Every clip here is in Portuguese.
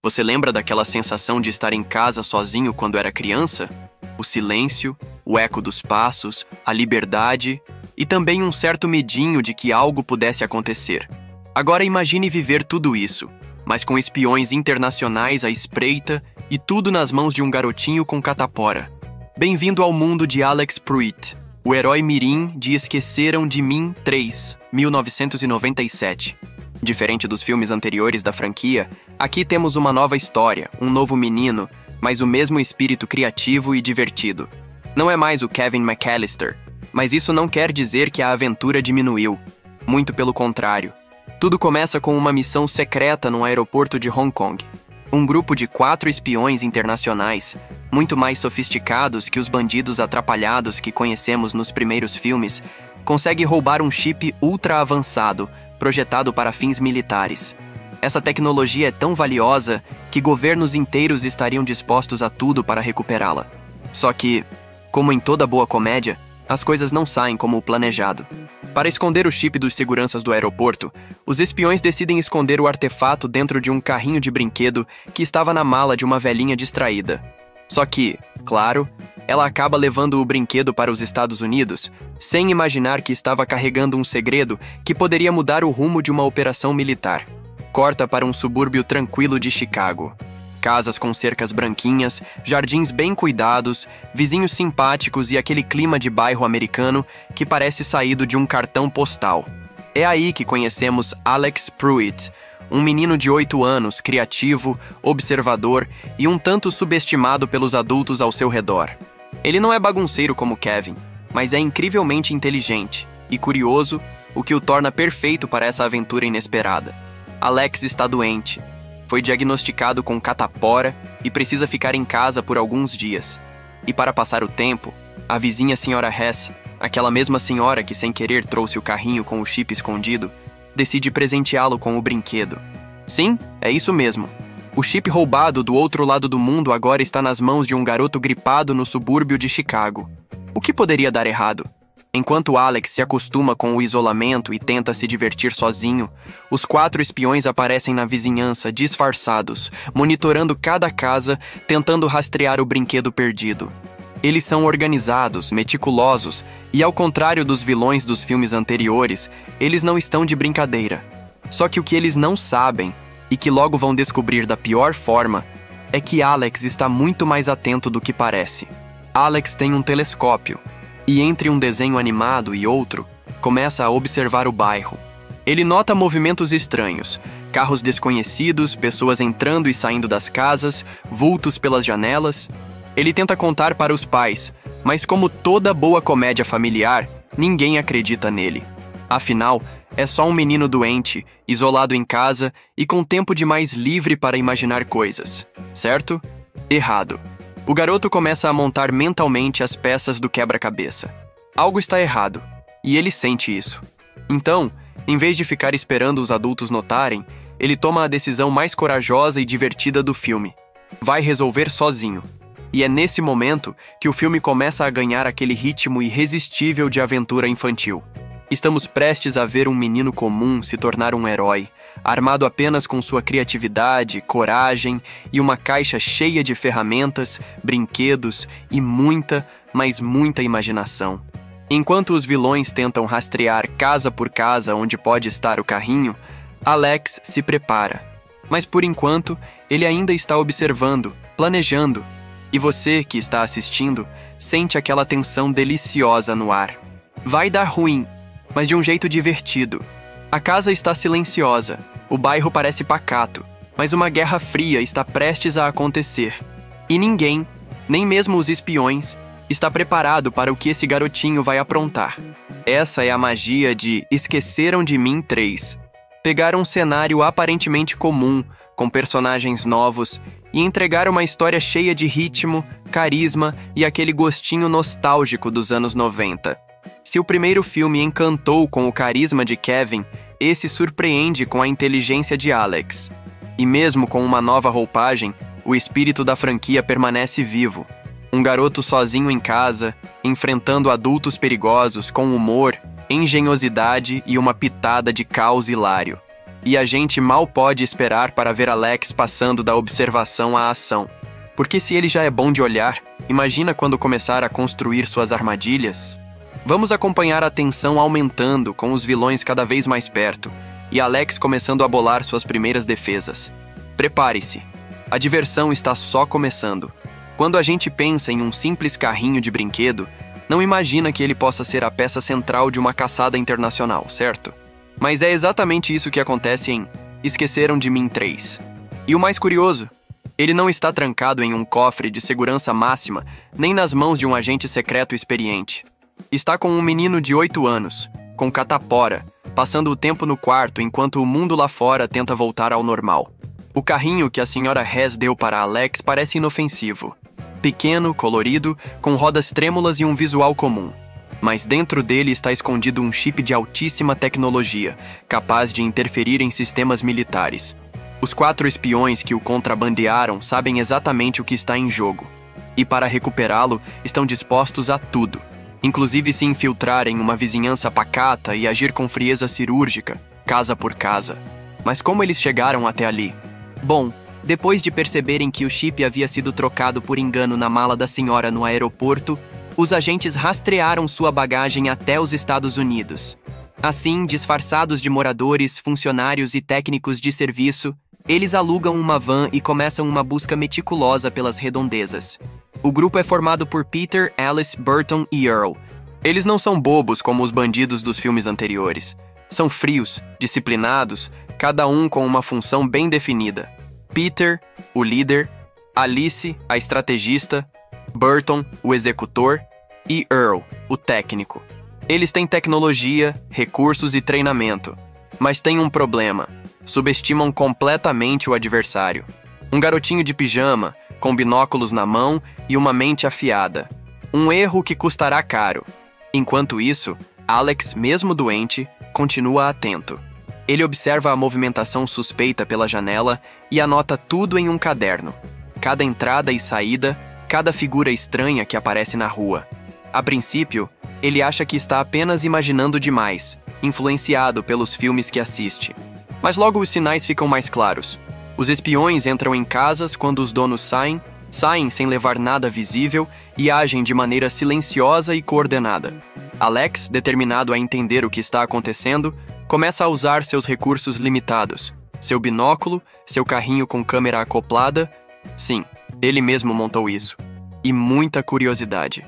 Você lembra daquela sensação de estar em casa sozinho quando era criança? O silêncio, o eco dos passos, a liberdade e também um certo medinho de que algo pudesse acontecer. Agora imagine viver tudo isso, mas com espiões internacionais à espreita e tudo nas mãos de um garotinho com catapora. Bem-vindo ao mundo de Alex Pruitt, o herói mirim de Esqueceram de Mim 3, 1997. Diferente dos filmes anteriores da franquia, aqui temos uma nova história, um novo menino, mas o mesmo espírito criativo e divertido. Não é mais o Kevin McAllister, mas isso não quer dizer que a aventura diminuiu. Muito pelo contrário. Tudo começa com uma missão secreta no aeroporto de Hong Kong. Um grupo de 4 espiões internacionais, muito mais sofisticados que os bandidos atrapalhados que conhecemos nos primeiros filmes, consegue roubar um chip ultra avançado, projetado para fins militares. Essa tecnologia é tão valiosa que governos inteiros estariam dispostos a tudo para recuperá-la. Só que, como em toda boa comédia, as coisas não saem como o planejado. Para esconder o chip dos seguranças do aeroporto, os espiões decidem esconder o artefato dentro de um carrinho de brinquedo que estava na mala de uma velhinha distraída. Só que, claro, ela acaba levando o brinquedo para os Estados Unidos, sem imaginar que estava carregando um segredo que poderia mudar o rumo de uma operação militar. Corta para um subúrbio tranquilo de Chicago. Casas com cercas branquinhas, jardins bem cuidados, vizinhos simpáticos e aquele clima de bairro americano que parece saído de um cartão postal. É aí que conhecemos Alex Pruitt, um menino de 8 anos, criativo, observador e um tanto subestimado pelos adultos ao seu redor. Ele não é bagunceiro como Kevin, mas é incrivelmente inteligente e curioso, o que o torna perfeito para essa aventura inesperada. Alex está doente. Foi diagnosticado com catapora e precisa ficar em casa por alguns dias. E para passar o tempo, a vizinha Sra. Hess, aquela mesma senhora que sem querer trouxe o carrinho com o chip escondido, decide presenteá-lo com o brinquedo. Sim, é isso mesmo. O chip roubado do outro lado do mundo agora está nas mãos de um garoto gripado no subúrbio de Chicago. O que poderia dar errado? Enquanto Alex se acostuma com o isolamento e tenta se divertir sozinho, os 4 espiões aparecem na vizinhança, disfarçados, monitorando cada casa, tentando rastrear o brinquedo perdido. Eles são organizados, meticulosos, e ao contrário dos vilões dos filmes anteriores, eles não estão de brincadeira. Só que o que eles não sabem, e que logo vão descobrir da pior forma, é que Alex está muito mais atento do que parece. Alex tem um telescópio, e entre um desenho animado e outro, começa a observar o bairro. Ele nota movimentos estranhos, carros desconhecidos, pessoas entrando e saindo das casas, vultos pelas janelas. Ele tenta contar para os pais, mas como toda boa comédia familiar, ninguém acredita nele. Afinal, é só um menino doente, isolado em casa e com tempo demais livre para imaginar coisas. Certo? Errado. O garoto começa a montar mentalmente as peças do quebra-cabeça. Algo está errado, e ele sente isso. Então, em vez de ficar esperando os adultos notarem, ele toma a decisão mais corajosa e divertida do filme. Vai resolver sozinho. E é nesse momento que o filme começa a ganhar aquele ritmo irresistível de aventura infantil. Estamos prestes a ver um menino comum se tornar um herói, armado apenas com sua criatividade, coragem e uma caixa cheia de ferramentas, brinquedos e muita, mas muita imaginação. Enquanto os vilões tentam rastrear casa por casa onde pode estar o carrinho, Alex se prepara. Mas por enquanto, ele ainda está observando, planejando. E você, que está assistindo, sente aquela tensão deliciosa no ar. Vai dar ruim, mas de um jeito divertido. A casa está silenciosa, o bairro parece pacato, mas uma guerra fria está prestes a acontecer. E ninguém, nem mesmo os espiões, está preparado para o que esse garotinho vai aprontar. Essa é a magia de Esqueceram de Mim 3. Pegar um cenário aparentemente comum, com personagens novos, e entregar uma história cheia de ritmo, carisma e aquele gostinho nostálgico dos anos 90. Se o primeiro filme encantou com o carisma de Kevin, esse surpreende com a inteligência de Alex. E mesmo com uma nova roupagem, o espírito da franquia permanece vivo. Um garoto sozinho em casa, enfrentando adultos perigosos com humor, engenhosidade e uma pitada de caos hilário. E a gente mal pode esperar para ver Alex passando da observação à ação. Porque se ele já é bom de olhar, imagina quando começar a construir suas armadilhas? Vamos acompanhar a tensão aumentando, com os vilões cada vez mais perto, e Alex começando a bolar suas primeiras defesas. Prepare-se. A diversão está só começando. Quando a gente pensa em um simples carrinho de brinquedo, não imagina que ele possa ser a peça central de uma caçada internacional, certo? Mas é exatamente isso que acontece em Esqueceram de Mim 3. E o mais curioso, ele não está trancado em um cofre de segurança máxima, nem nas mãos de um agente secreto experiente. Está com um menino de 8 anos, com catapora, passando o tempo no quarto enquanto o mundo lá fora tenta voltar ao normal. O carrinho que a Sra. Hess deu para Alex parece inofensivo. Pequeno, colorido, com rodas trêmulas e um visual comum. Mas dentro dele está escondido um chip de altíssima tecnologia, capaz de interferir em sistemas militares. Os 4 espiões que o contrabandearam sabem exatamente o que está em jogo. E para recuperá-lo, estão dispostos a tudo. Inclusive se infiltrar em uma vizinhança pacata e agir com frieza cirúrgica, casa por casa. Mas como eles chegaram até ali? Bom, depois de perceberem que o chip havia sido trocado por engano na mala da senhora no aeroporto, os agentes rastrearam sua bagagem até os Estados Unidos. Assim, disfarçados de moradores, funcionários e técnicos de serviço, eles alugam uma van e começam uma busca meticulosa pelas redondezas. O grupo é formado por Peter, Alice, Burton e Earl. Eles não são bobos como os bandidos dos filmes anteriores. São frios, disciplinados, cada um com uma função bem definida. Peter, o líder, Alice, a estrategista, Burton, o executor, e Earl, o técnico. Eles têm tecnologia, recursos e treinamento, mas têm um problema: subestimam completamente o adversário. Um garotinho de pijama, com binóculos na mão e uma mente afiada. Um erro que custará caro. Enquanto isso, Alex, mesmo doente, continua atento. Ele observa a movimentação suspeita pela janela e anota tudo em um caderno. Cada entrada e saída, cada figura estranha que aparece na rua. A princípio, ele acha que está apenas imaginando demais, influenciado pelos filmes que assiste. Mas logo os sinais ficam mais claros. Os espiões entram em casas quando os donos saem sem levar nada visível e agem de maneira silenciosa e coordenada. Alex, determinado a entender o que está acontecendo, começa a usar seus recursos limitados. Seu binóculo, seu carrinho com câmera acoplada. Sim, ele mesmo montou isso. E muita curiosidade.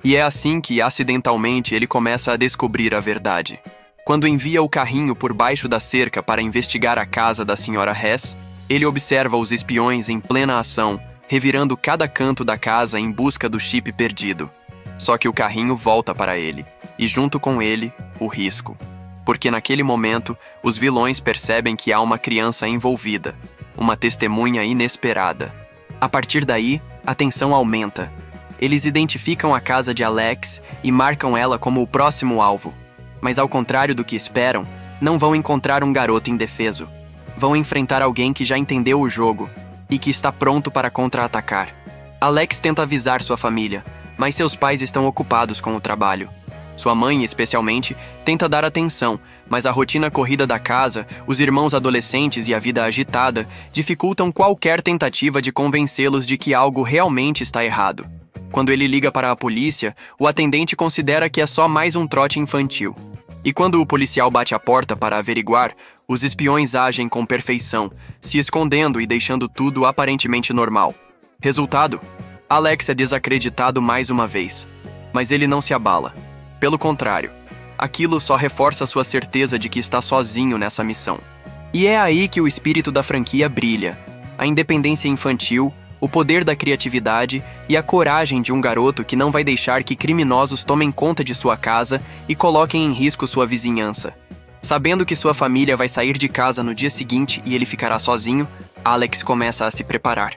E é assim que, acidentalmente, ele começa a descobrir a verdade. Quando envia o carrinho por baixo da cerca para investigar a casa da Sra. Hess, ele observa os espiões em plena ação, revirando cada canto da casa em busca do chip perdido. Só que o carrinho volta para ele, e junto com ele, o risco. Porque naquele momento, os vilões percebem que há uma criança envolvida, uma testemunha inesperada. A partir daí, a tensão aumenta. Eles identificam a casa de Alex e marcam ela como o próximo alvo. Mas ao contrário do que esperam, não vão encontrar um garoto indefeso. Vão enfrentar alguém que já entendeu o jogo e que está pronto para contra-atacar. Alex tenta avisar sua família, mas seus pais estão ocupados com o trabalho. Sua mãe, especialmente, tenta dar atenção, mas a rotina corrida da casa, os irmãos adolescentes e a vida agitada dificultam qualquer tentativa de convencê-los de que algo realmente está errado. Quando ele liga para a polícia, o atendente considera que é só mais um trote infantil. E quando o policial bate a porta para averiguar, os espiões agem com perfeição, se escondendo e deixando tudo aparentemente normal. Resultado: Alex é desacreditado mais uma vez. Mas ele não se abala. Pelo contrário, aquilo só reforça sua certeza de que está sozinho nessa missão. E é aí que o espírito da franquia brilha. A independência infantil, o poder da criatividade e a coragem de um garoto que não vai deixar que criminosos tomem conta de sua casa e coloquem em risco sua vizinhança. Sabendo que sua família vai sair de casa no dia seguinte e ele ficará sozinho, Alex começa a se preparar.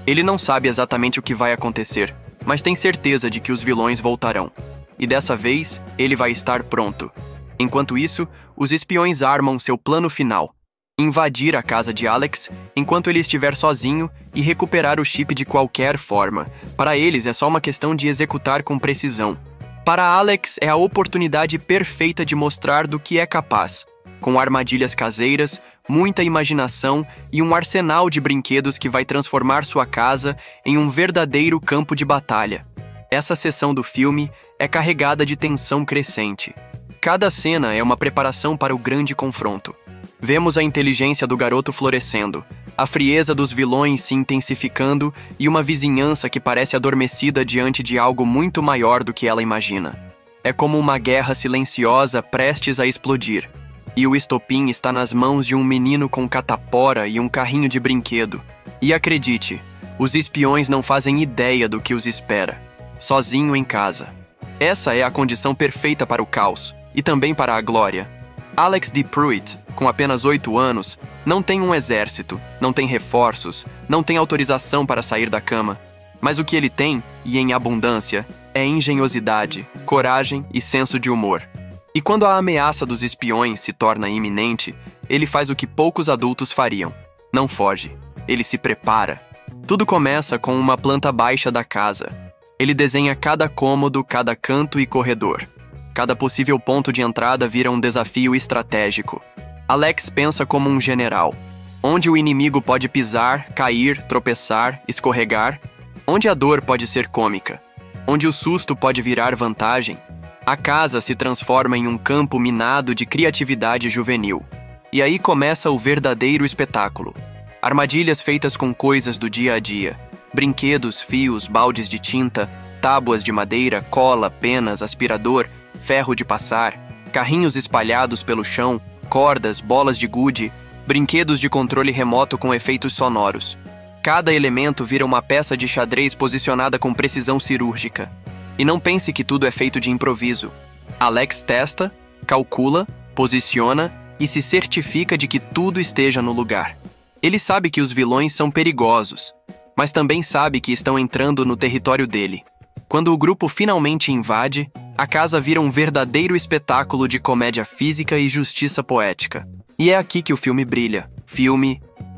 Ele não sabe exatamente o que vai acontecer, mas tem certeza de que os vilões voltarão. E dessa vez, ele vai estar pronto. Enquanto isso, os espiões armam seu plano final: invadir a casa de Alex enquanto ele estiver sozinho e recuperar o chip de qualquer forma. Para eles é só uma questão de executar com precisão. Para Alex é a oportunidade perfeita de mostrar do que é capaz, com armadilhas caseiras, muita imaginação e um arsenal de brinquedos que vai transformar sua casa em um verdadeiro campo de batalha. Essa seção do filme é carregada de tensão crescente. Cada cena é uma preparação para o grande confronto. Vemos a inteligência do garoto florescendo, a frieza dos vilões se intensificando e uma vizinhança que parece adormecida diante de algo muito maior do que ela imagina. É como uma guerra silenciosa prestes a explodir. E o estopim está nas mãos de um menino com catapora e um carrinho de brinquedo. E acredite, os espiões não fazem ideia do que os espera. Sozinho em casa. Essa é a condição perfeita para o caos, e também para a glória. Alex D. Pruitt, com apenas 8 anos, não tem um exército, não tem reforços, não tem autorização para sair da cama. Mas o que ele tem, e em abundância, é engenhosidade, coragem e senso de humor. E quando a ameaça dos espiões se torna iminente, ele faz o que poucos adultos fariam. Não foge, ele se prepara. Tudo começa com uma planta baixa da casa. Ele desenha cada cômodo, cada canto e corredor. Cada possível ponto de entrada vira um desafio estratégico. Alex pensa como um general. Onde o inimigo pode pisar, cair, tropeçar, escorregar. Onde a dor pode ser cômica. Onde o susto pode virar vantagem. A casa se transforma em um campo minado de criatividade juvenil. E aí começa o verdadeiro espetáculo. Armadilhas feitas com coisas do dia a dia. Brinquedos, fios, baldes de tinta, tábuas de madeira, cola, penas, aspirador, ferro de passar, carrinhos espalhados pelo chão, cordas, bolas de gude, brinquedos de controle remoto com efeitos sonoros. Cada elemento vira uma peça de xadrez posicionada com precisão cirúrgica. E não pense que tudo é feito de improviso. Alex testa, calcula, posiciona e se certifica de que tudo esteja no lugar. Ele sabe que os vilões são perigosos, mas também sabe que estão entrando no território dele. Quando o grupo finalmente invade, a casa vira um verdadeiro espetáculo de comédia física e justiça poética. E é aqui que o filme brilha.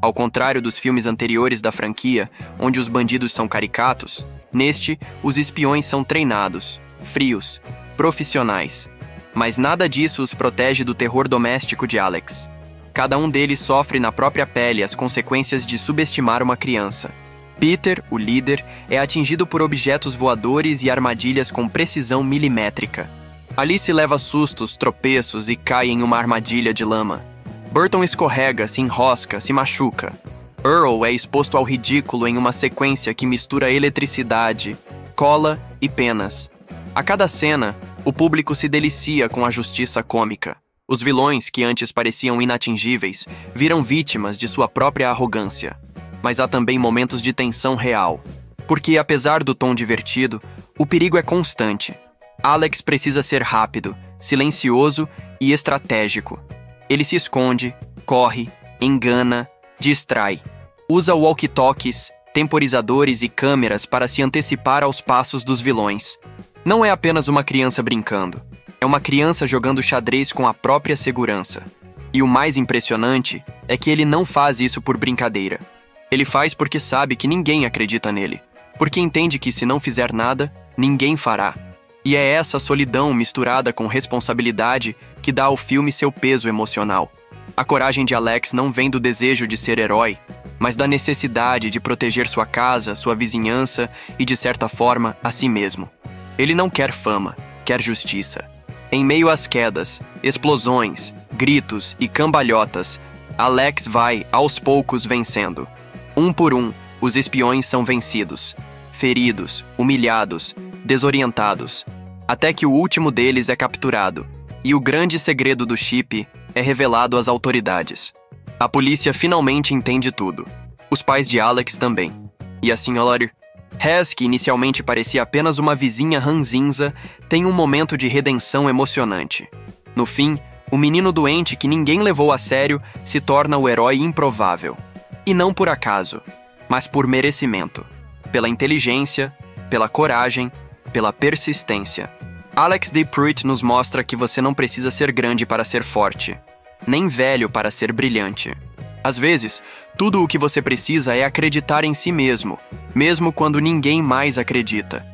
Ao contrário dos filmes anteriores da franquia, onde os bandidos são caricatos, neste, os espiões são treinados, frios, profissionais. Mas nada disso os protege do terror doméstico de Alex. Cada um deles sofre na própria pele as consequências de subestimar uma criança. Peter, o líder, é atingido por objetos voadores e armadilhas com precisão milimétrica. Alice leva sustos, tropeços e cai em uma armadilha de lama. Burton escorrega, se enrosca, se machuca. Earl é exposto ao ridículo em uma sequência que mistura eletricidade, cola e penas. A cada cena, o público se delicia com a justiça cômica. Os vilões, que antes pareciam inatingíveis, viram vítimas de sua própria arrogância. Mas há também momentos de tensão real. Porque, apesar do tom divertido, o perigo é constante. Alex precisa ser rápido, silencioso e estratégico. Ele se esconde, corre, engana, distrai. Usa walkie-talkies, temporizadores e câmeras para se antecipar aos passos dos vilões. Não é apenas uma criança brincando. É uma criança jogando xadrez com a própria segurança. E o mais impressionante é que ele não faz isso por brincadeira. Ele faz porque sabe que ninguém acredita nele. Porque entende que se não fizer nada, ninguém fará. E é essa solidão misturada com responsabilidade que dá ao filme seu peso emocional. A coragem de Alex não vem do desejo de ser herói, mas da necessidade de proteger sua casa, sua vizinhança e, de certa forma, a si mesmo. Ele não quer fama, quer justiça. Em meio às quedas, explosões, gritos e cambalhotas, Alex vai, aos poucos, vencendo. Um por um, os espiões são vencidos, feridos, humilhados, desorientados, até que o último deles é capturado, e o grande segredo do chip é revelado às autoridades. A polícia finalmente entende tudo. Os pais de Alex também. E a Sra. Hess, que inicialmente parecia apenas uma vizinha ranzinza, tem um momento de redenção emocionante. No fim, o menino doente que ninguém levou a sério se torna o herói improvável. E não por acaso, mas por merecimento. Pela inteligência, pela coragem, pela persistência. Alex D. Pruitt nos mostra que você não precisa ser grande para ser forte, nem velho para ser brilhante. Às vezes, tudo o que você precisa é acreditar em si mesmo, mesmo quando ninguém mais acredita.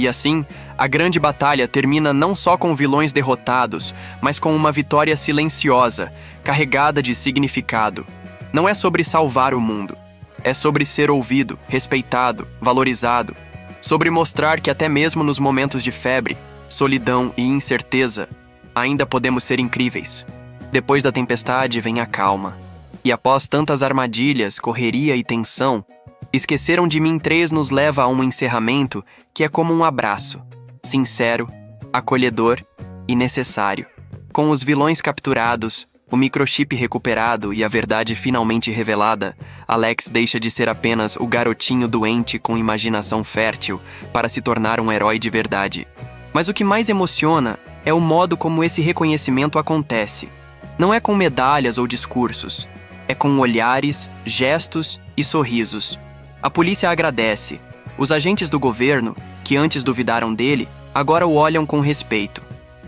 E assim, a grande batalha termina não só com vilões derrotados, mas com uma vitória silenciosa, carregada de significado. Não é sobre salvar o mundo. É sobre ser ouvido, respeitado, valorizado. Sobre mostrar que até mesmo nos momentos de febre, solidão e incerteza, ainda podemos ser incríveis. Depois da tempestade vem a calma. E após tantas armadilhas, correria e tensão, Esqueceram de Mim 3 nos leva a um encerramento que é como um abraço, sincero, acolhedor e necessário. Com os vilões capturados, o microchip recuperado e a verdade finalmente revelada, Alex deixa de ser apenas o garotinho doente com imaginação fértil para se tornar um herói de verdade. Mas o que mais emociona é o modo como esse reconhecimento acontece. Não é com medalhas ou discursos, é com olhares, gestos e sorrisos. A polícia agradece. Os agentes do governo, que antes duvidaram dele, agora o olham com respeito.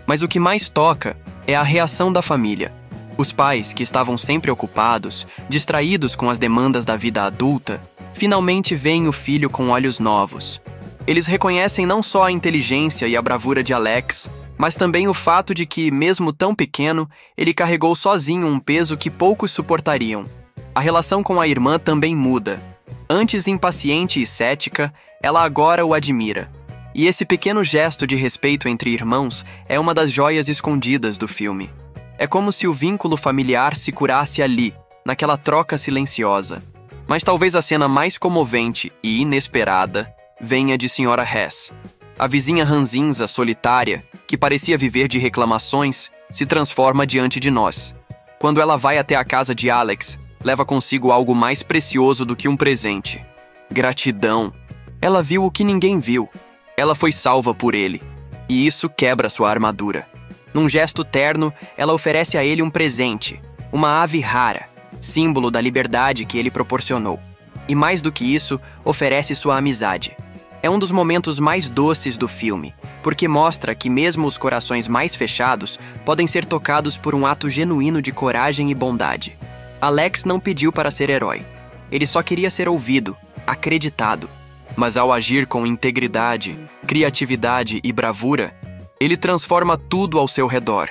Mas o que mais toca é a reação da família. Os pais, que estavam sempre ocupados, distraídos com as demandas da vida adulta, finalmente veem o filho com olhos novos. Eles reconhecem não só a inteligência e a bravura de Alex, mas também o fato de que, mesmo tão pequeno, ele carregou sozinho um peso que poucos suportariam. A relação com a irmã também muda. Antes impaciente e cética, ela agora o admira. E esse pequeno gesto de respeito entre irmãos é uma das joias escondidas do filme. É como se o vínculo familiar se curasse ali, naquela troca silenciosa. Mas talvez a cena mais comovente e inesperada venha de Sra. Hess. A vizinha ranzinza, solitária, que parecia viver de reclamações, se transforma diante de nós. Quando ela vai até a casa de Alex, leva consigo algo mais precioso do que um presente. Gratidão. Ela viu o que ninguém viu. Ela foi salva por ele. E isso quebra sua armadura. Num gesto terno, ela oferece a ele um presente, uma ave rara, símbolo da liberdade que ele proporcionou. E mais do que isso, oferece sua amizade. É um dos momentos mais doces do filme, porque mostra que mesmo os corações mais fechados podem ser tocados por um ato genuíno de coragem e bondade. Alex não pediu para ser herói. Ele só queria ser ouvido, acreditado. Mas ao agir com integridade, criatividade e bravura, ele transforma tudo ao seu redor.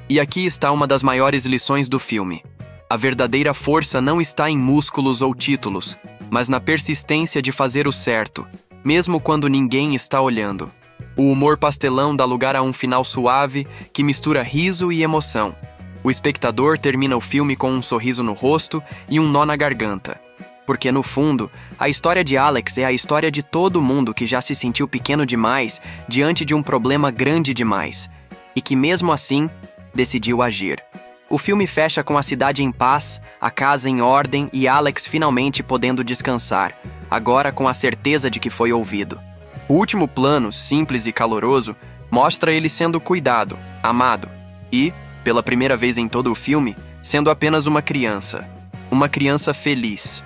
E aqui está uma das maiores lições do filme. A verdadeira força não está em músculos ou títulos, mas na persistência de fazer o certo, mesmo quando ninguém está olhando. O humor pastelão dá lugar a um final suave que mistura riso e emoção. O espectador termina o filme com um sorriso no rosto e um nó na garganta. Porque, no fundo, a história de Alex é a história de todo mundo que já se sentiu pequeno demais diante de um problema grande demais, e que, mesmo assim, decidiu agir. O filme fecha com a cidade em paz, a casa em ordem e Alex finalmente podendo descansar, agora com a certeza de que foi ouvido. O último plano, simples e caloroso, mostra ele sendo cuidado, amado e, pela primeira vez em todo o filme, sendo apenas uma criança feliz.